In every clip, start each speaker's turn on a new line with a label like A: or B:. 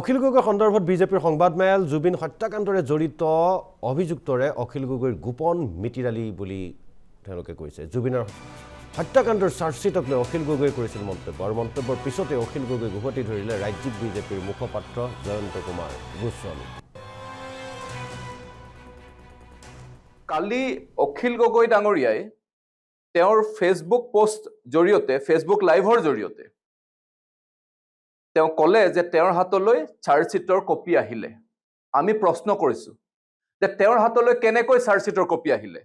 A: অখিল গগৈ সন্দৰ্ভত বিজেপিৰ সংবাদমেল জুবিন হত্যাকাণ্ডৰে জড়িত অভিযুক্তৰে অখিল গগৈৰ গোপন মিতিৰালি বুলি তেওঁলোকে কৈছে। জুবিনৰ হত্যাকাণ্ডৰ চাৰ্জশ্বিটক লৈ অখিল গগৈ কৰিছিল মন্তব্য আৰু মন্তব্যৰ পিছতে অখিল গগৈ উভতি ধৰিলে ৰাজ্যিক বিজেপিৰ মুখপাত্ৰ জয়ন্ত কুমাৰ গোস্বামী।
B: কালি অখিল গগৈ ডাঙৰীয়াই তেওঁৰ ফেচবুক পোষ্ট জৰিয়তে ফেচবুক লাইভৰ জৰিয়তে তেওঁ ক'লে যে তেওঁৰ হাতলৈ চাৰ্জশ্বিটৰ কপি আহিলে। আমি প্ৰশ্ন কৰিছো যে তেওঁৰ হাতলৈ কেনেকৈ চাৰ্জশ্বিটৰ কপি আহিলে।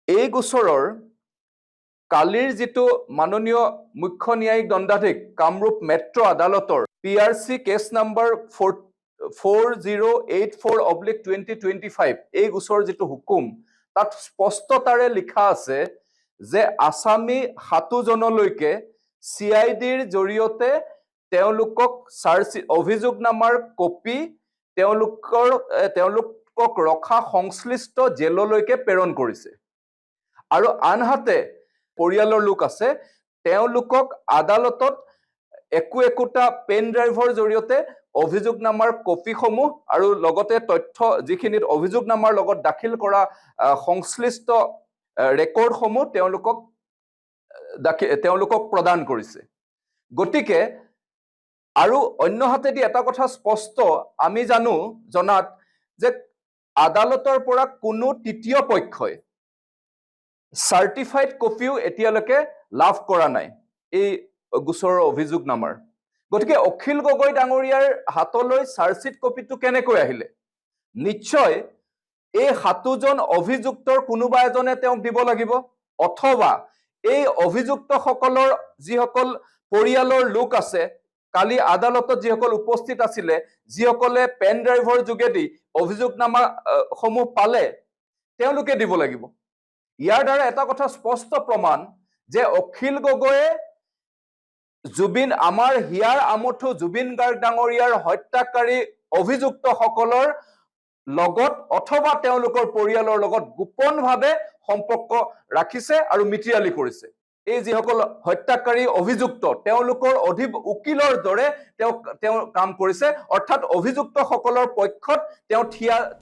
B: এই গোচৰৰ কালিৰ যিটো মাননীয় মুখ্য ন্যায়িক দণ্ডাধীশ কামৰূপ মেট্ৰ' আদালতৰ PRC কেছ নাম্বাৰ 4084/2025 এই গোচৰৰ যিটো হুকুম তাত স্পষ্টতাৰে লিখা আছে যে আসামী 7 জনলৈকে CIDৰ জৰিয়তে তেওঁলোকক অভিযোগনামাৰ কপি তেওঁলোকক ৰখা সংশ্লিষ্ট জেললৈকে প্ৰেৰণ কৰিছে। আৰু আনহাতে পৰিয়ালৰ লোক আছে তেওঁলোকক আদালতত একোটা পেন ড্ৰাইভৰ জৰিয়তে অভিযোগনামাৰ কপিসমূহ আৰু লগতে তথ্য যিখিনিত অভিযোগনামাৰ লগত দাখিল কৰা সংশ্লিষ্ট ৰেকৰ্ডসমূহ তেওঁলোকক প্ৰদান কৰিছে। গতিকে আৰু অন্য হাতেদি এটা কথা স্পষ্ট আমি জনাত যে আদালতৰ পৰা কোনো তৃতীয় পক্ষই চাৰ্টিফাইড কপিও এতিয়ালৈকে লাভ কৰা নাই এই গোচৰৰ অভিযোগনামাৰ। গতিকে অখিল গগৈ ডাঙৰীয়াৰ হাতলৈ চাৰ্জশ্বিট কপিটো কেনেকৈ আহিলে? নিশ্চয় এই 7জন অভিযুক্তৰ কোনোবা এজনে তেওঁক দিব লাগিব, অথবা এই অভিযুক্তসকলৰ যিসকল পৰিয়ালৰ লোক আছে কালি আদালতত যিসকল উপস্থিত আছিলে যিসকলে পেন ড্ৰাইভৰ যোগেদি অভিযোগনামা সমূহ পালে তেওঁলোকে দিব লাগিব। ইয়াৰ দ্বাৰা এটা কথা স্পষ্ট প্ৰমাণ যে অখিল গগৈয়ে আমাৰ হিয়াৰ আমঠু জুবিন গাৰ্গ ডাঙৰীয়াৰ হত্যাকাৰী অভিযুক্তসকলৰ লগত অথবা তেওঁলোকৰ পৰিয়ালৰ লগত গোপনভাৱে সম্পৰ্ক ৰাখিছে আৰু মিতিৰালি কৰিছে। এই যিসকল হত্যাকাৰী অভিযুক্ত তেওঁলোকৰ উকিলৰ দৰে তেওঁ কাম কৰিছে, অৰ্থাৎ অভিযুক্তসকলৰ পক্ষত তেওঁ